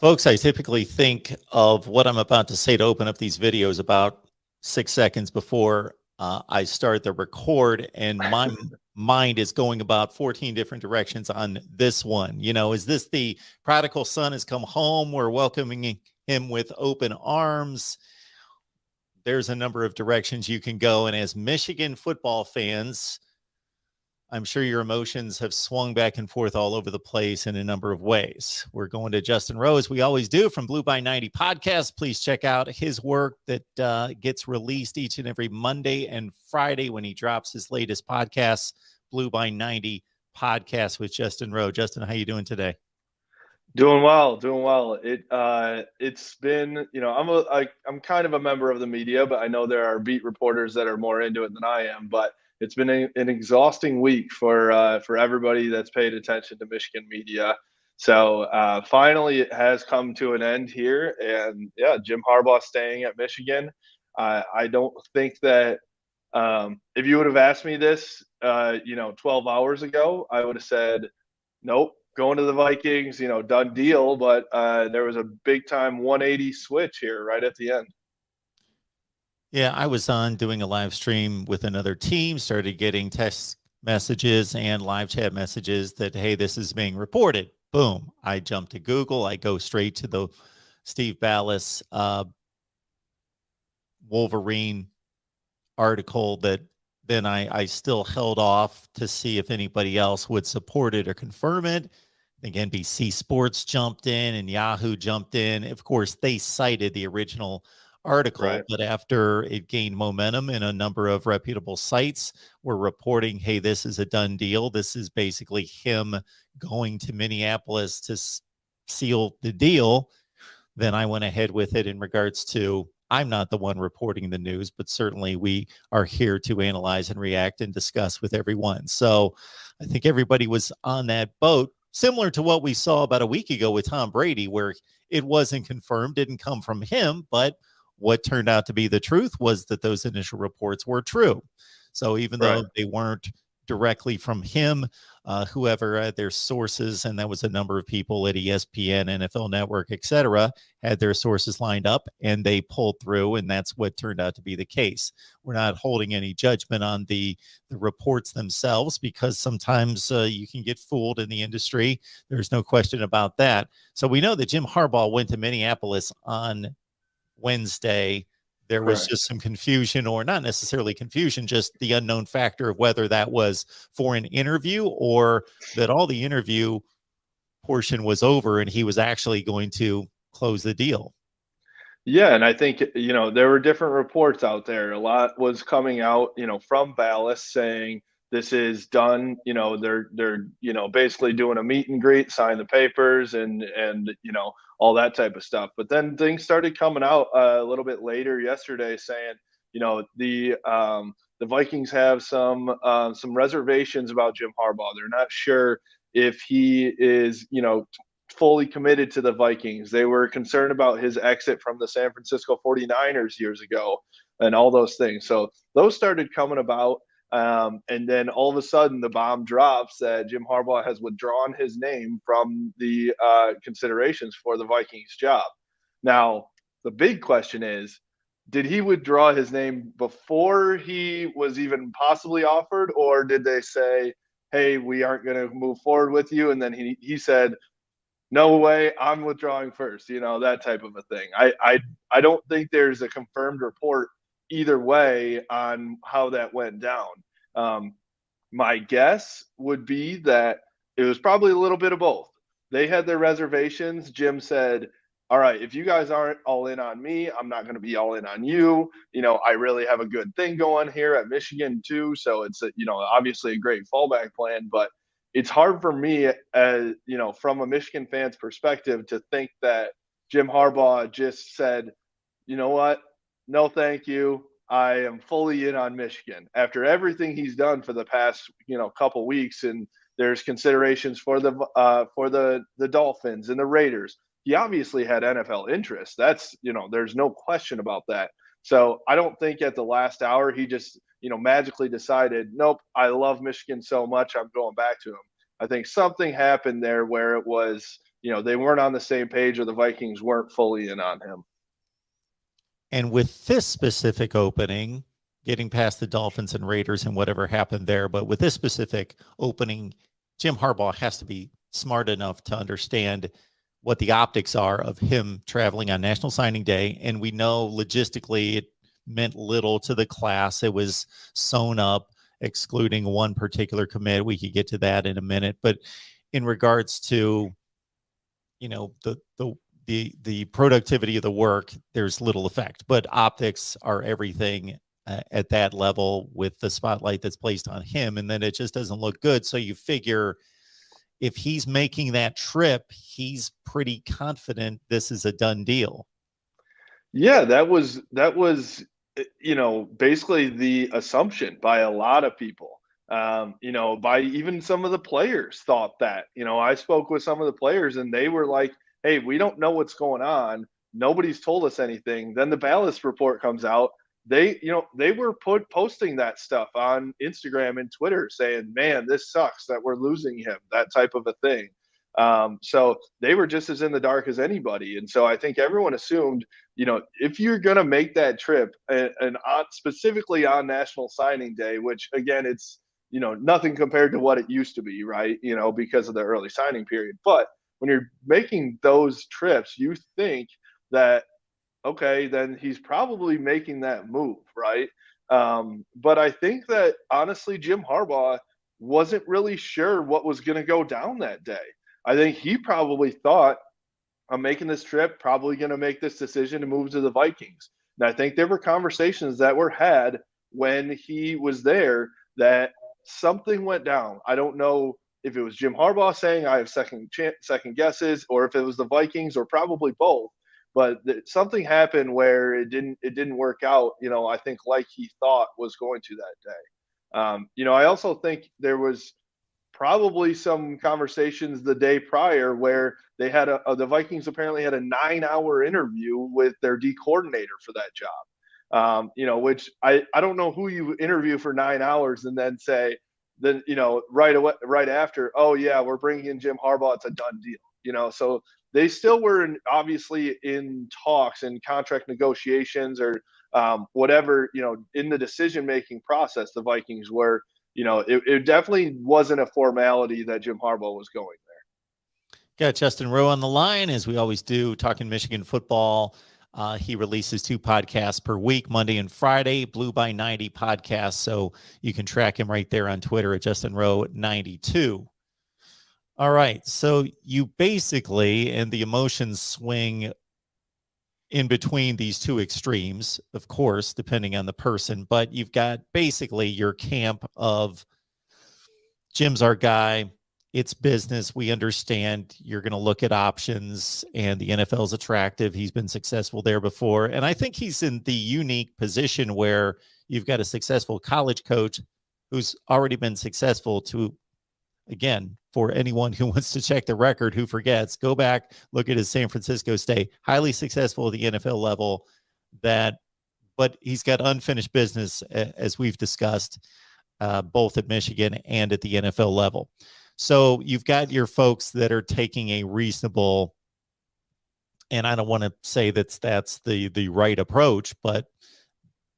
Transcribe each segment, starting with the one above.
Folks, I typically think of what I'm about to say to open up these videos about 6 seconds before I start the record, and my mind is going about 14 different directions on this one. Is this the prodigal son has come home? We're welcoming him with open arms. There's a number of directions you can go. And as Michigan football fans, I'm sure your emotions have swung back and forth all over the place in a number of ways. We're going to Justin Rose, we always do, from Blue by 90 podcast. Please check out his work that gets released each and every Monday and Friday when he drops his latest podcast, Blue by 90 podcast with Justin Rose. Justin, how you doing today? Doing well. It's been, I'm kind of a member of the media, but I know there are beat reporters that are more into it than I am. But it's been an exhausting week for everybody that's paid attention to Michigan media. So finally, it has come to an end here, and yeah, Jim Harbaugh staying at Michigan. I don't think that if you would have asked me this, 12 hours ago, I would have said, nope, going to the Vikings, done deal. But there was a big time 180 switch here right at the end. Yeah, I was on doing a live stream with another team, started getting text messages and live chat messages that, hey, this is being reported. Boom. I jump to Google. I go straight to the Steve Ballas Wolverine article that then I still held off to see if anybody else would support it or confirm it. I think NBC Sports jumped in and Yahoo jumped in. Of course, they cited the original article, Right. but after it gained momentum and a number of reputable sites were reporting, hey, this is a done deal. This is basically him going to Minneapolis to seal the deal. Then I went ahead with it in regards to, I'm not the one reporting the news, but certainly we are here to analyze and react and discuss with everyone. So I think everybody was on that boat, similar to what we saw about a week ago with Tom Brady, where it wasn't confirmed, didn't come from him, but what turned out to be the truth was that those initial reports were true. So even though they weren't directly from him, whoever had their sources, and that was a number of people at ESPN, NFL Network, etc., had their sources lined up and they pulled through, and that's what turned out to be the case. We're not holding any judgment on the reports themselves, because sometimes you can get fooled in the industry. There's no question about that. So we know that Jim Harbaugh went to Minneapolis on Wednesday. There was just some confusion, or not necessarily confusion, just the unknown factor of whether that was for an interview or that all the interview portion was over and he was actually going to close the deal. Yeah, and I think, there were different reports out there. A lot was coming out, from Ballas saying this is done. They're basically doing a meet and greet, sign the papers, and all that type of stuff. But then things started coming out a little bit later yesterday, saying, the Vikings have some reservations about Jim Harbaugh. They're not sure if he is, fully committed to the Vikings. They were concerned about his exit from the San Francisco 49ers years ago and all those things. So those started coming about. And then all of a sudden, the bomb drops that Jim Harbaugh has withdrawn his name from the considerations for the Vikings job. Now, the big question is, did he withdraw his name before he was even possibly offered, or did they say, hey, we aren't going to move forward with you? And then he said, no way, I'm withdrawing first, that type of a thing. I don't think there's a confirmed report either way on how that went down. My guess would be that it was probably a little bit of both. They had their reservations. Jim said, all right, if you guys aren't all in on me, I'm not going to be all in on you. I really have a good thing going here at Michigan too. So it's, obviously a great fallback plan, but it's hard for me, as from a Michigan fan's perspective, to think that Jim Harbaugh just said, you know what, no, thank you. I am fully in on Michigan after everything he's done for the past, couple weeks. And there's considerations for the Dolphins and the Raiders. He obviously had NFL interest. That's, there's no question about that. So I don't think at the last hour he just, magically decided, nope, I love Michigan so much, I'm going back to him. I think something happened there where it was, they weren't on the same page, or the Vikings weren't fully in on him. And with this specific opening, getting past the Dolphins and Raiders and whatever happened there, but with this specific opening, Jim Harbaugh has to be smart enough to understand what the optics are of him traveling on National Signing Day. And we know logistically it meant little to the class. It was sewn up, excluding one particular commit. We could get to that in a minute. But in regards to, the productivity of the work, there's little effect. But optics are everything at that level, with the spotlight that's placed on him. And then it just doesn't look good. So you figure if he's making that trip, he's pretty confident this is a done deal. Yeah, that was basically the assumption by a lot of people. By even some of the players thought that. I spoke with some of the players and they were like, "Hey, we don't know what's going on. Nobody's told us anything." Then the Ballas report comes out. They were posting that stuff on Instagram and Twitter saying, "Man, this sucks that we're losing him," that type of a thing. So they were just as in the dark as anybody. And so I think everyone assumed, if you're going to make that trip, and specifically on National Signing Day, which again, it's, nothing compared to what it used to be, right? Because of the early signing period. But when you're making those trips, you think that, okay, then he's probably making that move, right? But I think that honestly, Jim Harbaugh wasn't really sure what was going to go down that day. I think he probably thought, "I'm making this trip, probably going to make this decision to move to the Vikings." And I think there were conversations that were had when he was there that something went down. I don't know if it was Jim Harbaugh saying, "I have second guesses," or if it was the Vikings, or probably both. But something happened where it didn't work out. I think like he thought was going to that day. I also think there was probably some conversations the day prior where they had the Vikings apparently had a 9-hour interview with their D coordinator for that job. Which I don't know who you interview for 9 hours and then say, then, right after, "Oh yeah, we're bringing in Jim Harbaugh. It's a done deal." So they still were obviously in talks and contract negotiations, or whatever, in the decision-making process, the Vikings were. It definitely wasn't a formality that Jim Harbaugh was going there. Got Justin Rowe on the line, as we always do, talking Michigan football. He releases 2 podcasts per week, Monday and Friday, Blue by 90 podcast. So you can track him right there on Twitter at Justin Rowe 92. All right. So you basically, and the emotions swing in between these two extremes, of course, depending on the person, but you've got basically your camp of Jim's our guy. It's business. We understand you're going to look at options, and the NFL is attractive. He's been successful there before. And I think he's in the unique position where you've got a successful college coach who's already been successful to, again, for anyone who wants to check the record, who forgets, go back, look at his San Francisco stay, highly successful at the NFL level, but he's got unfinished business, as we've discussed, both at Michigan and at the NFL level. So you've got your folks that are taking a reasonable, and I don't want to say that's the right approach, but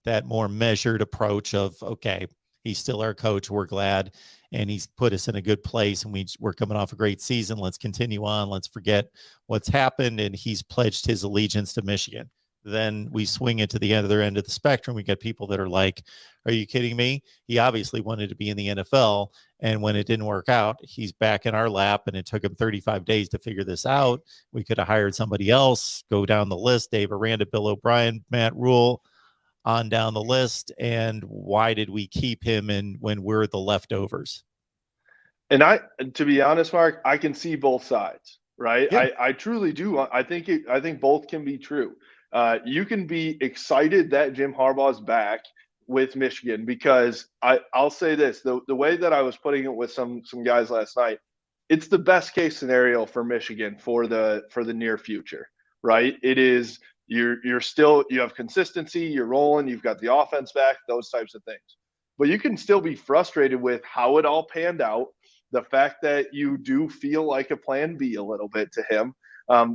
that more measured approach of, okay, he's still our coach. We're glad. And he's put us in a good place, and we're coming off a great season. Let's continue on. Let's forget what's happened. And he's pledged his allegiance to Michigan. Then we swing it to the other end of the spectrum. We get people that are like, "Are you kidding me? He obviously wanted to be in the NFL. And when it didn't work out, he's back in our lap. And it took him 35 days to figure this out. We could have hired somebody else." Go down the list: Dave Aranda, Bill O'Brien, Matt Rule, on down the list. And why did we keep him in when we're the leftovers? And to be honest, Mark, I can see both sides, right? Yeah. I truly do. I think both can be true. You can be excited that Jim Harbaugh's back with Michigan, because I'll say this: the way that I was putting it with some guys last night, it's the best case scenario for Michigan for the near future, right? It is. You have consistency, you're rolling, you've got the offense back, those types of things. But you can still be frustrated with how it all panned out, the fact that you do feel like a plan B a little bit to him.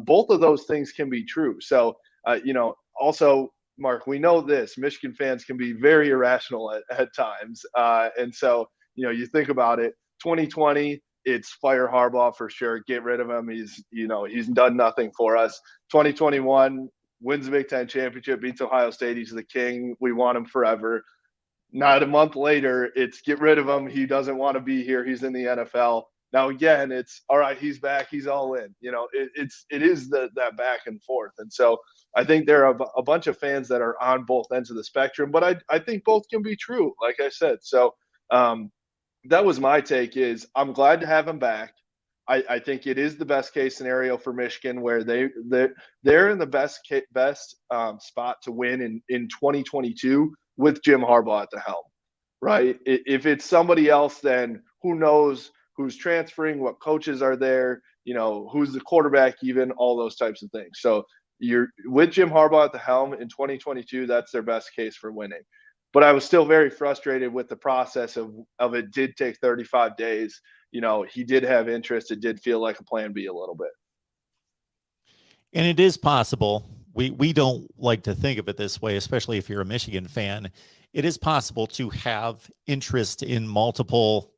Both of those things can be true. So, also, Mark, we know this: Michigan fans can be very irrational at times, and so you think about it. 2020, it's fire Harbaugh for sure. Get rid of him. He's done nothing for us. 2021, wins the Big Ten championship, beats Ohio State. He's the king. We want him forever. Not a month later, it's get rid of him. He doesn't want to be here. He's in the NFL. Now again, it's all right. He's back. He's all in. It is that back and forth. And so I think there are a bunch of fans that are on both ends of the spectrum. But I think both can be true. Like I said, so that was my take. Is I'm glad to have him back. I think it is the best case scenario for Michigan, where they're in the best spot to win in 2022 with Jim Harbaugh at the helm, right? If it's somebody else, then who knows who's transferring, what coaches are there, who's the quarterback, even all those types of things. So you're with Jim Harbaugh at the helm in 2022. That's their best case for winning. But I was still very frustrated with the process of it. Did take 35 days. He did have interest. It did feel like a plan B a little bit. And it is possible. We don't like to think of it this way, especially if you're a Michigan fan. It is possible to have interest in multiple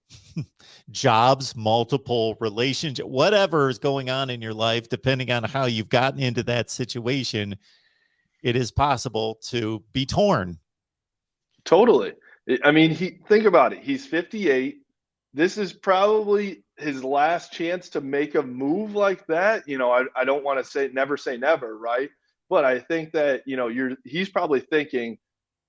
jobs, multiple relationships, whatever is going on in your life, depending on how you've gotten into that situation. It is possible to be torn. Totally. I mean, think about it. He's 58. This is probably his last chance to make a move like that. I don't want to never say never, right? But I think that, he's probably thinking,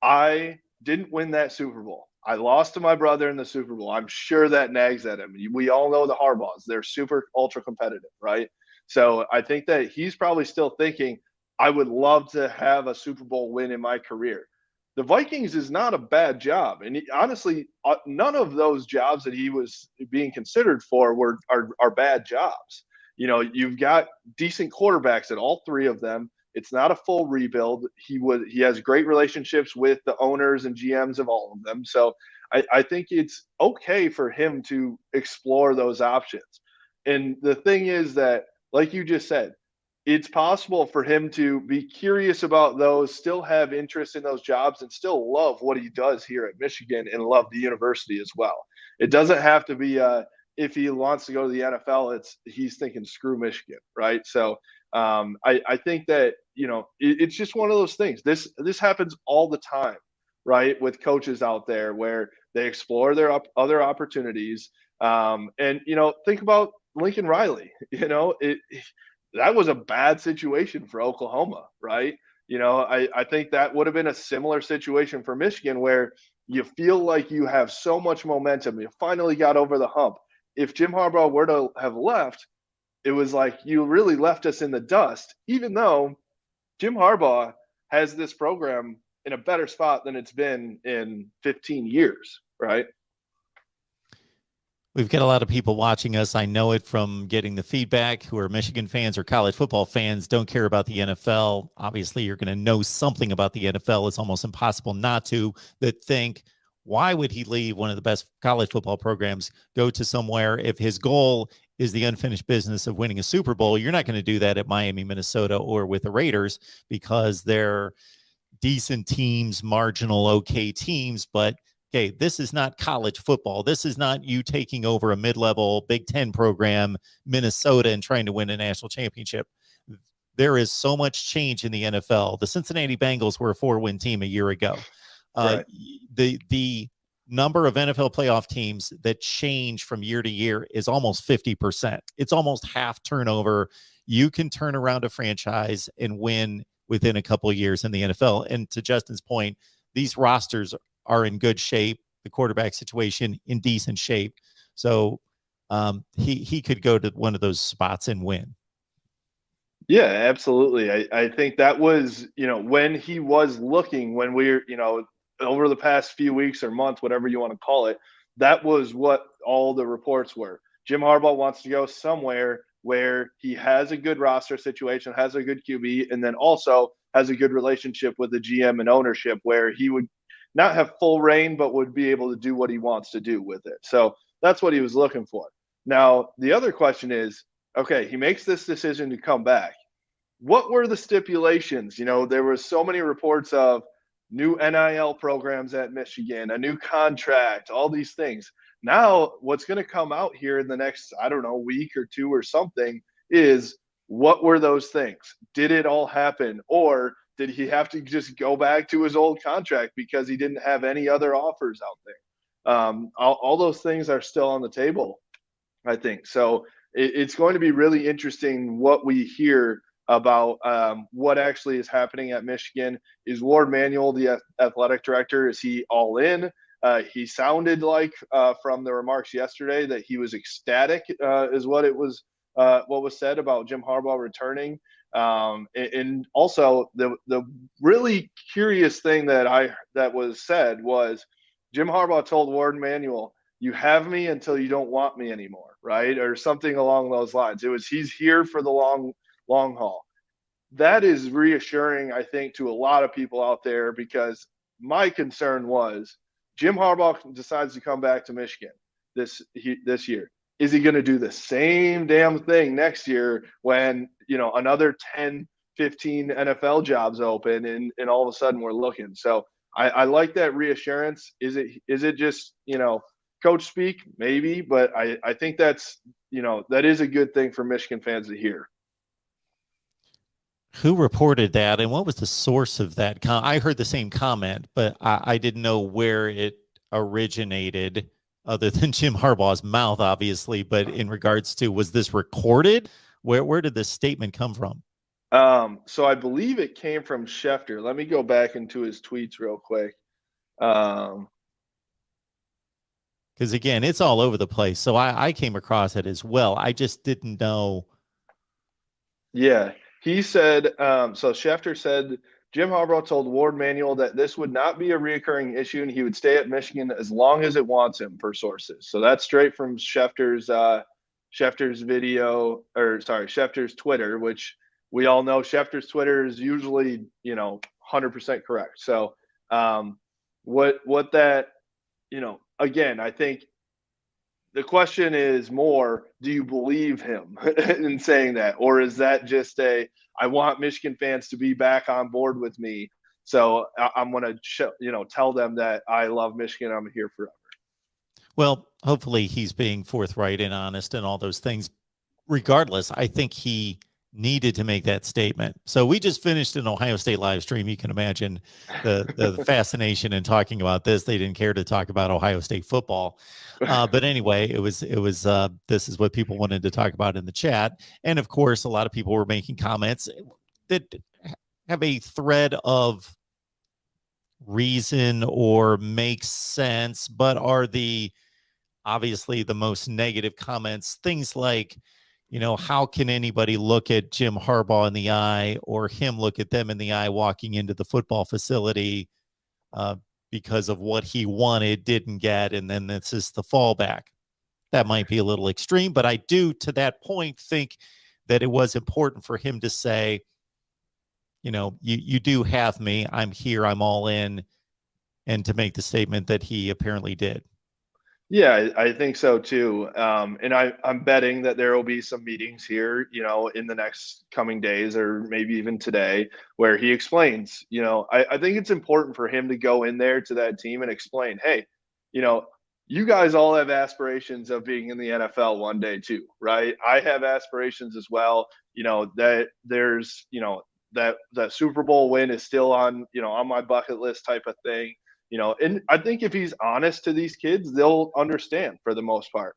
I didn't win that Super Bowl. I lost to my brother in the Super Bowl. I'm sure that nags at him. We all know the Harbaughs. They're super ultra competitive, right? So I think that he's probably still thinking, I would love to have a Super Bowl win in my career. The Vikings is not a bad job. And honestly, none of those jobs that he was being considered for are bad jobs. You've got decent quarterbacks at all three of them. It's not a full rebuild. He has great relationships with the owners and GMs of all of them. So I think it's okay for him to explore those options. And the thing is that, like you just said, it's possible for him to be curious about those, still have interest in those jobs, and still love what he does here at Michigan and love the university as well. It doesn't have to be if he wants to go to the NFL, he's thinking screw Michigan, right? So I think that it's just one of those things. This happens all the time, right? With coaches out there where they explore their other opportunities. And think about Lincoln Riley. That was a bad situation for Oklahoma, right? I think that would have been a similar situation for Michigan, where you feel like you have so much momentum. You finally got over the hump. If Jim Harbaugh were to have left, it was like, you really left us in the dust, even though Jim Harbaugh has this program in a better spot than it's been in 15 years, right? We've got a lot of people watching us. I know it from getting the feedback, who are Michigan fans or college football fans, don't care about the NFL. Obviously, you're going to know something about the NFL. It's almost impossible not to, that think, why would he leave one of the best college football programs, go to somewhere if his goal is the unfinished business of winning a Super Bowl? You're not going to do that at Miami, Minnesota, or with the Raiders, because they're decent teams, marginal okay teams, but okay, this is not college football. This is not you taking over a mid-level Big Ten program, Minnesota, and trying to win a national championship. There is so much change in the NFL. The Cincinnati Bengals were a 4-win team a year ago. Right. The number of NFL playoff teams that change from year to year is almost 50%. It's almost half turnover. You can turn around a franchise and win within a couple of years in the NFL. And to Justin's point, these rosters are in good shape. The quarterback situation in decent shape. So he could go to one of those spots and win. Yeah, absolutely. I think that was, when he was looking, when we're, over the past few weeks or months, whatever you want to call it, that was what all the reports were. Jim Harbaugh wants to go somewhere where he has a good roster situation, has a good QB, and then also has a good relationship with the GM and ownership, where he would not have full reign, but would be able to do what he wants to do with it. So that's what he was looking for. Now, the other question is, okay, he makes this decision to come back. What were the stipulations? There was so many reports of new NIL programs at Michigan, a new contract, all these things. Now, what's going to come out here in the next, I don't know, week or two or something is what were those things? Did it all happen? Or did he have to just go back to his old contract because he didn't have any other offers out there? All those things are still on the table, I think. So it's going to be really interesting what we hear about what actually is happening at Michigan. Is Ward Manuel the athletic director? Is he all in? He sounded like from the remarks yesterday that he was ecstatic, is what was said about Jim Harbaugh returning. And also the really curious thing that was said was Jim Harbaugh told Ward Manuel, "You have me until you don't want me anymore," right? Or something along those lines. It was he's here for the long haul. That is reassuring, I think, to a lot of people out there, because my concern was Jim Harbaugh decides to come back to Michigan this year. Is he going to do the same damn thing next year when another 10, 15 NFL jobs open and all of a sudden we're looking? So I like that reassurance. Is it just coach speak? Maybe, but I think that is a good thing for Michigan fans to hear. Who reported that, and what was the source of that? I heard the same comment, but I didn't know where it originated, other than Jim Harbaugh's mouth, obviously. But in regards to, was this recorded? Where did this statement come from? So I believe it came from Schefter. Let me go back into his tweets real quick. Because again, it's all over the place. So I came across it as well. I just didn't know. Yeah. He said, so Schefter said, Jim Harbaugh told Ward Manuel that this would not be a reoccurring issue and he would stay at Michigan as long as it wants him, per sources. So that's straight from Schefter's Twitter, which we all know Schefter's Twitter is usually, 100% correct. So what that, again, I think the question is more, do you believe him in saying that? Or is that just I want Michigan fans to be back on board with me. So I'm going to tell them that I love Michigan. I'm here forever. Well, hopefully he's being forthright and honest and all those things. Regardless, I think he needed to make that statement. So we just finished an Ohio State live stream. You can imagine the fascination in talking about this. They didn't care to talk about Ohio State football. But anyway, it was this is what people wanted to talk about in the chat. And of course, a lot of people were making comments that have a thread of reason or make sense, but are obviously the most negative comments. Things like, how can anybody look at Jim Harbaugh in the eye, or him look at them in the eye walking into the football facility because of what he wanted, didn't get, and then this is the fallback. That might be a little extreme, but I do, to that point, think that it was important for him to say, you do have me. I'm here. I'm all in. And to make the statement that he apparently did. Yeah, I think so too. And I'm betting that there will be some meetings here, in the next coming days or maybe even today where he explains, I think it's important for him to go in there to that team and explain, hey, you guys all have aspirations of being in the NFL one day too, right? I have aspirations as well, that there's, that Super Bowl win is still on my bucket list type of thing. And I think if he's honest to these kids, they'll understand for the most part.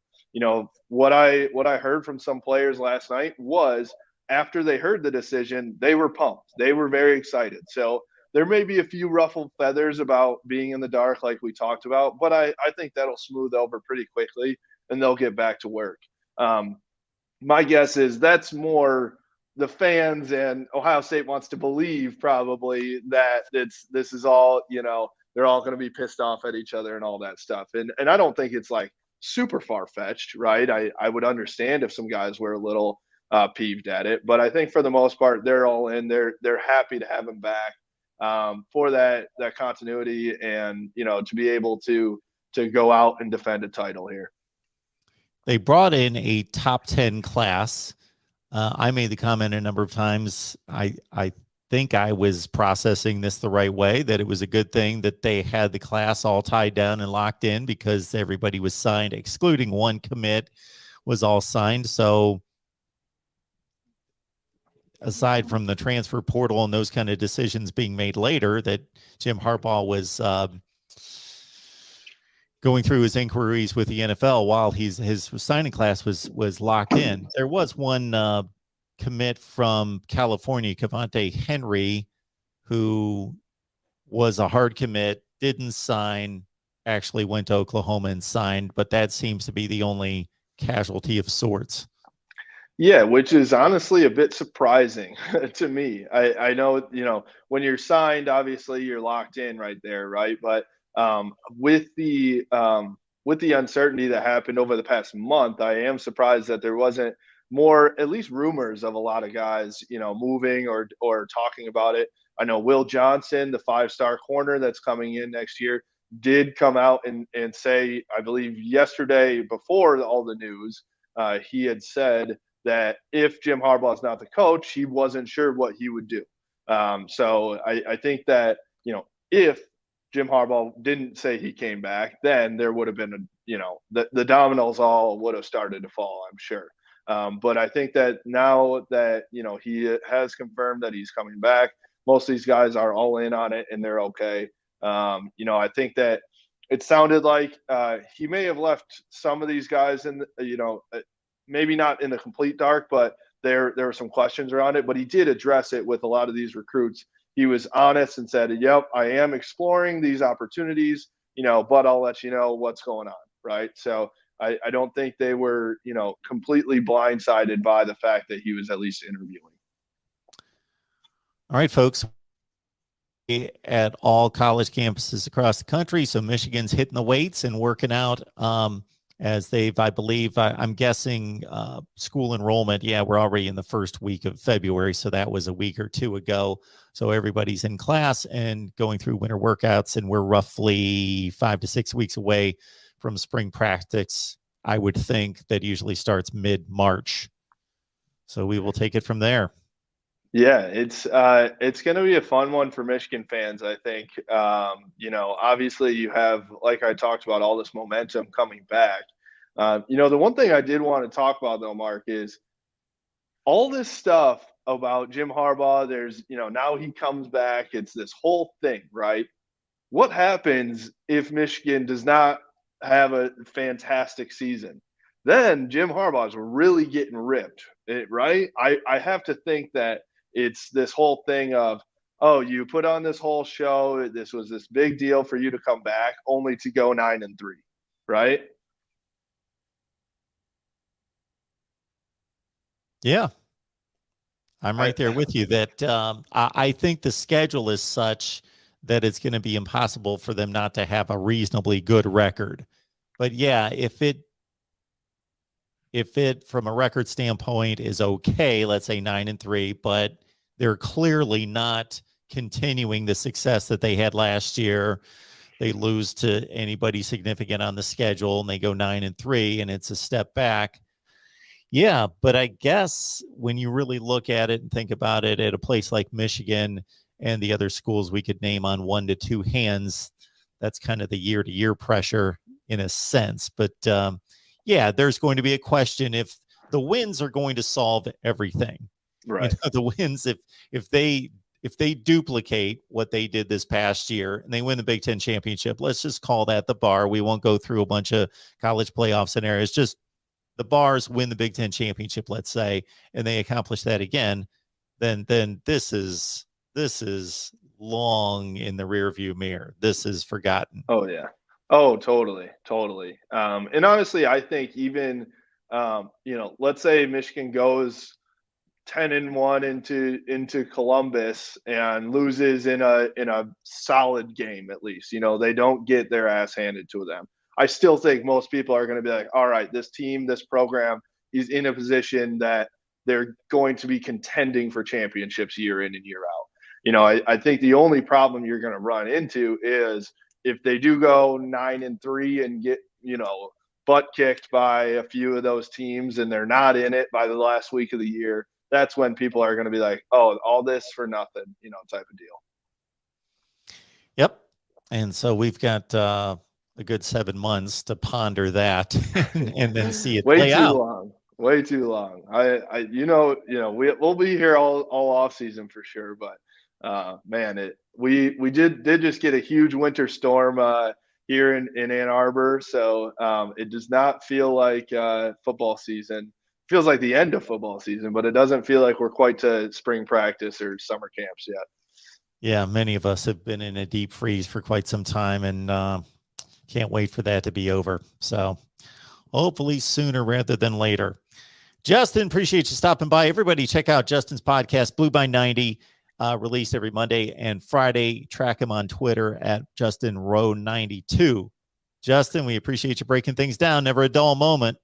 What I heard from some players last night was after they heard the decision, they were pumped. They were very excited. So there may be a few ruffled feathers about being in the dark like we talked about, but I think that'll smooth over pretty quickly and they'll get back to work. My guess is that's more the fans, and Ohio State wants to believe probably that this is all, they're all going to be pissed off at each other and all that stuff. And I don't think it's like super far fetched, right? I would understand if some guys were a little peeved at it, but I think for the most part, they're all in. They're happy to have him back for that continuity and, to be able to go out and defend a title here. They brought in a top 10 class. I made the comment a number of times. I think I was processing this the right way, that it was a good thing that they had the class all tied down and locked in because everybody was signed, excluding one commit was all signed. So aside from the transfer portal and those kind of decisions being made later, that Jim Harbaugh was going through his inquiries with the NFL while his signing class was locked in. There was one commit from California, Cavante Henry, who was a hard commit, didn't sign, actually went to Oklahoma and signed, but that seems to be the only casualty of sorts. Yeah, which is honestly a bit surprising to me. I know, when you're signed, obviously you're locked in right there, right? But with the uncertainty that happened over the past month, I am surprised that there wasn't more, at least rumors of a lot of guys, moving or talking about it. I know Will Johnson, the 5-star corner that's coming in next year, did come out and say, I believe yesterday before all the news, he had said that if Jim Harbaugh is not the coach, he wasn't sure what he would do. So I think that, if Jim Harbaugh didn't say he came back, then there would have been, the dominoes all would have started to fall, I'm sure. But I think that now that, he has confirmed that he's coming back, most of these guys are all in on it and they're okay. I think that it sounded like he may have left some of these guys in, maybe not in the complete dark, but there were some questions around it. But he did address it with a lot of these recruits. He was honest and said, "Yep, I am exploring these opportunities, but I'll let you know what's going on." Right. So I don't think they were, completely blindsided by the fact that he was at least interviewing. All right, folks. At all college campuses across the country. So Michigan's hitting the weights and working out as I believe, I'm guessing school enrollment. Yeah, we're already in the first week of February. So that was a week or two ago. So everybody's in class and going through winter workouts. And we're roughly 5 to 6 weeks away from spring practice. I would think that usually starts mid-March. So we will take it from there. Yeah, it's going to be a fun one for Michigan fans, I think. Obviously you have, like I talked about, all this momentum coming back. The one thing I did want to talk about though, Mark, is all this stuff about Jim Harbaugh. There's, now he comes back. It's this whole thing, right? What happens if Michigan does not have a fantastic season? Then Jim Harbaugh is really getting ripped, right? I have to think that it's this whole thing of, oh, you put on this whole show. This was this big deal for you to come back, only to go 9-3, right? Yeah, I'm right there with you that I think the schedule is such that it's going to be impossible for them not to have a reasonably good record. But yeah, if it from a record standpoint is okay, let's say 9-3, but they're clearly not continuing the success that they had last year. They lose to anybody significant on the schedule and they go 9-3 and it's a step back. Yeah, but I guess when you really look at it and think about it, at a place like Michigan and the other schools we could name on 1 to 2 hands, that's kind of the year-to-year pressure in a sense. But yeah, there's going to be a question if the wins are going to solve everything. Right. The wins, if they duplicate what they did this past year and they win the Big Ten championship, let's just call that the bar. We won't go through a bunch of college playoff scenarios. Just the Bars win the Big Ten championship, let's say, and they accomplish that again, then this is long in the rearview mirror. This is forgotten. Oh yeah. Oh, totally, totally. And honestly, I think even let's say Michigan goes 10-1 into Columbus and loses in a solid game at least. They don't get their ass handed to them. I still think most people are going to be like, all right, this team, this program is in a position that they're going to be contending for championships year in and year out. I think the only problem you're going to run into is if they do go 9-3 and get, butt kicked by a few of those teams and they're not in it by the last week of the year, that's when people are going to be like, oh, all this for nothing, type of deal. Yep. And so we've got a good 7 months to ponder that and then see it play out. Way too long. We'll be here all off season for sure. But man, we did just get a huge winter storm here in Ann Arbor, so it does not feel like football season. It feels like the end of football season, but it doesn't feel like we're quite to spring practice or summer camps yet. Yeah, many of us have been in a deep freeze for quite some time, and can't wait for that to be over. So hopefully sooner rather than later. Justin, appreciate you stopping by. Everybody check out Justin's podcast, Blue by 90, released every Monday and Friday. Track him on Twitter at JustinRowe92. Justin, we appreciate you breaking things down. Never a dull moment.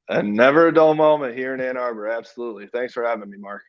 And never a dull moment here in Ann Arbor. Absolutely. Thanks for having me, Mark.